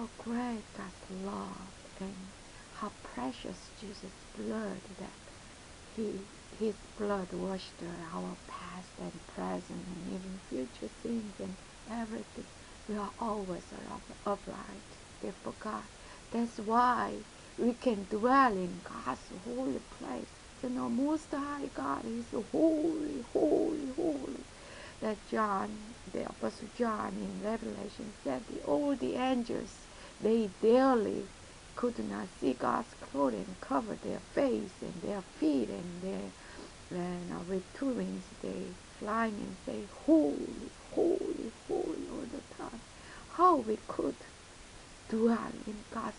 how great God's love and how precious Jesus' blood that His blood washed our past and present and even future sins and everything. We are always upright before God. That's why we can dwell in God's holy place. You know, Most High God is holy, holy, holy. That John, the Apostle John in Revelation said, all the angels, they daily could not see God's clothing cover their face and their feet and with two wings they flying and say, holy, holy, holy all the time. How we could dwell in God's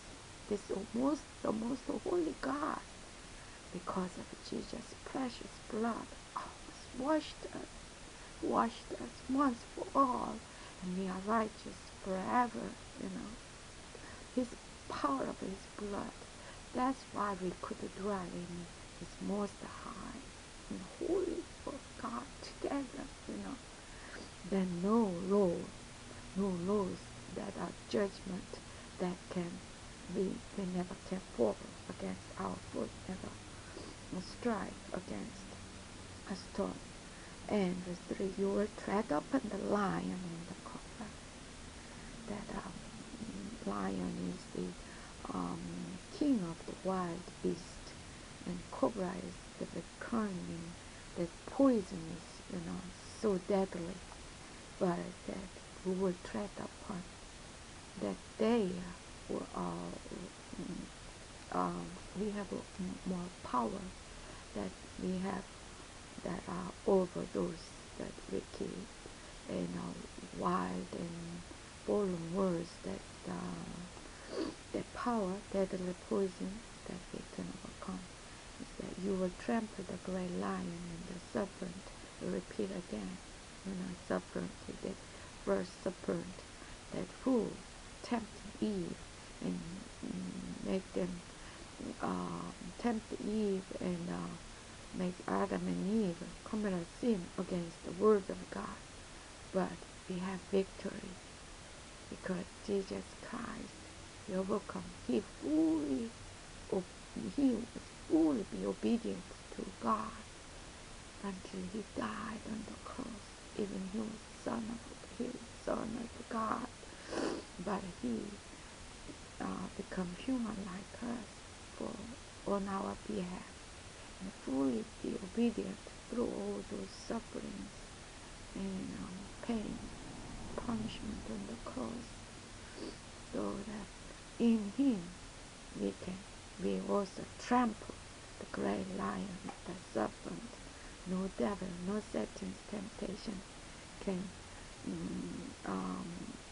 the most holy God because of Jesus' precious blood washed us once for all, and we are righteous forever, you know. His power of His blood. That's why we could dwell in His most high and holy for God together, you know. Then no laws that are judgment that they never can fall against our foot, never strike against a stone. And verse 3, you will tread upon the lion and the cobra. That lion is the king of the wild beast, and cobra is the cunning, the poisonous, you know, so deadly. But that we will tread upon, that they will, we have more power that we have that are over those that wicked and wild and fallen words, that the power, deadly poison that we can overcome is that you will trample the great lion and the serpent. Repeat again, you know, serpent is the first serpent that who tempted Eve and make them tempt Eve and make Adam and Eve commit a sin against the word of God. But we have victory because Jesus Christ, He overcome. He was fully be obedient to God until He died on the cross. Even He was Son of God, but He become human like us on our behalf, and fully be obedient through all those sufferings and pain, punishment on the cross, so that in Him we also trample the great lion, the serpent. No devil, no Satan's temptation can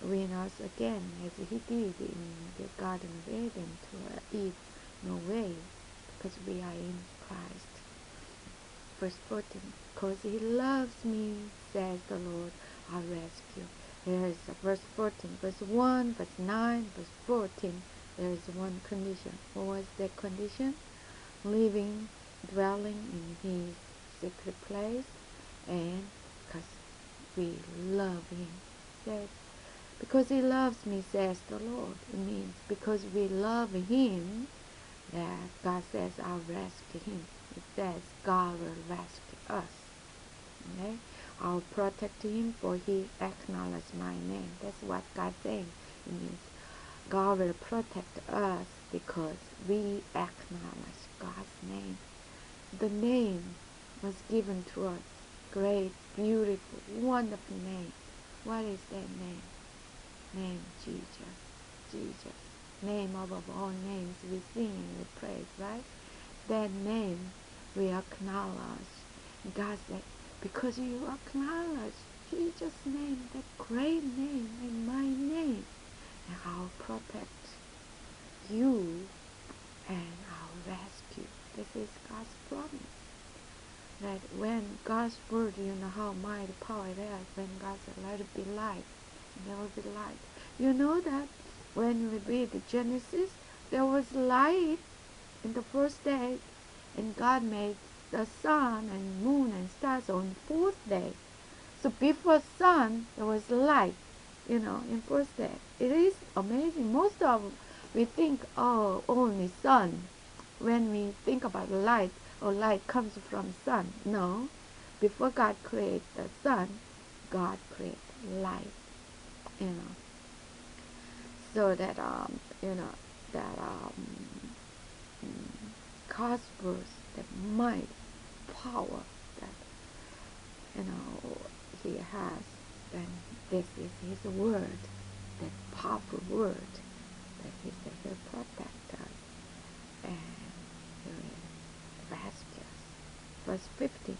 win us again as he did in the Garden of Eden to Eve. No way, because we are in Christ. Verse 14, because He loves me, says the Lord, I'll rescue. There is verse 14, verse 1, verse 9, verse 14. There is one condition. What was that condition? Living, dwelling in His secret place, and because we love Him. Says, because He loves me, says the Lord. It means because we love Him, that God says, I'll rescue Him. It says God will rescue us. Okay? I'll protect Him, for He acknowledges my name. That's what God's saying. It means God will protect us because we acknowledge God's name. The name was given to us. Great, beautiful, wonderful name. What is that name? Name Jesus. Jesus. Name above all names. We sing and we praise, right? That name we acknowledge. God said, because you acknowledge Jesus' name, that great name and my name, and I'll protect you and I'll rescue. This is God's promise. That when God's word, you know how mighty power it is, when God said, let it be light, and there will be light. You know that when we read Genesis, there was light in the first day, and God made the sun and moon and stars on the fourth day. So before sun, there was light. in first day. It is amazing. Most of we think, oh, only sun. When we think about light, or light comes from sun. No, before God created the sun, God created light. You know, so that that cosmos, that might, power that He has, and this is His word, that powerful word that He said He'll protect us and He will rescue us. Verse 50.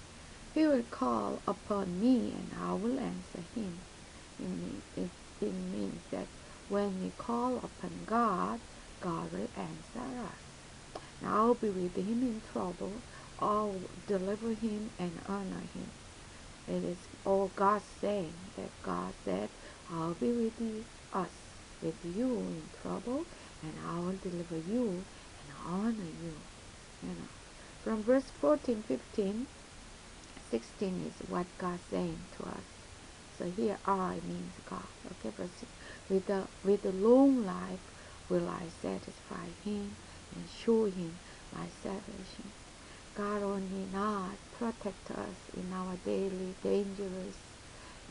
He will call upon me and I will answer him. It means that when we call upon God, God will answer us. Now I'll be with him in trouble. I'll deliver him and honor him. It is all God saying, that God said, I'll be with us, with you in trouble, and I will deliver you and honor you. From verse 14, 15, 16 is what God's saying to us. So here I means God. Okay, verse 6. With the long life will I satisfy him and show him my salvation. God only not protect us in our daily dangers,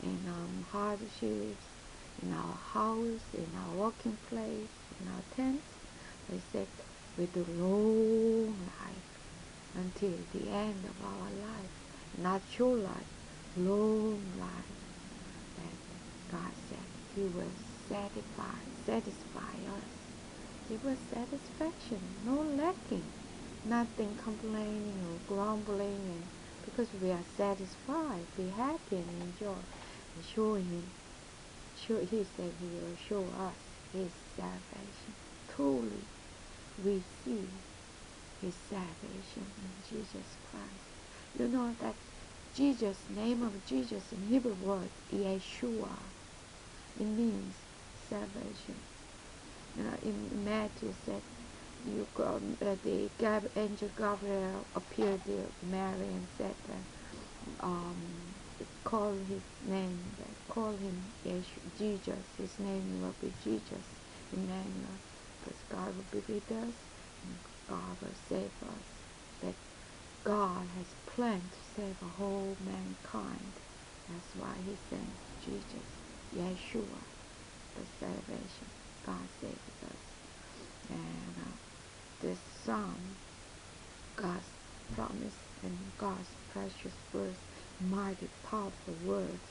in hardships, in our house, in our working place, in our tents. They said with the long life until the end of our life. Not short life, long life, that God said He will satisfy us. Give us satisfaction, no lacking, nothing complaining or grumbling, and because we are satisfied, be happy and enjoy. And show Him, He said He will show us His salvation. Truly, we see His salvation in Jesus Christ. You know that Jesus, name of Jesus in Hebrew word, Yeshua, it means salvation. In Matthew said, the angel Gabriel appeared to Mary and said, call his name, call him Yeshua, Jesus. His name will be Jesus, Emmanuel, because God will be with us and God will save us. That God has planned to save a whole mankind. That's why He sent Jesus, Yeshua, the salvation. God saves us. And this psalm, God's promise and God's precious words, mighty powerful words,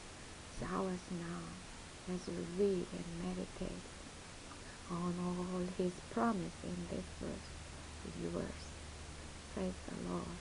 is ours now as we read and meditate on all His promise in this verse, is yours. Praise the Lord.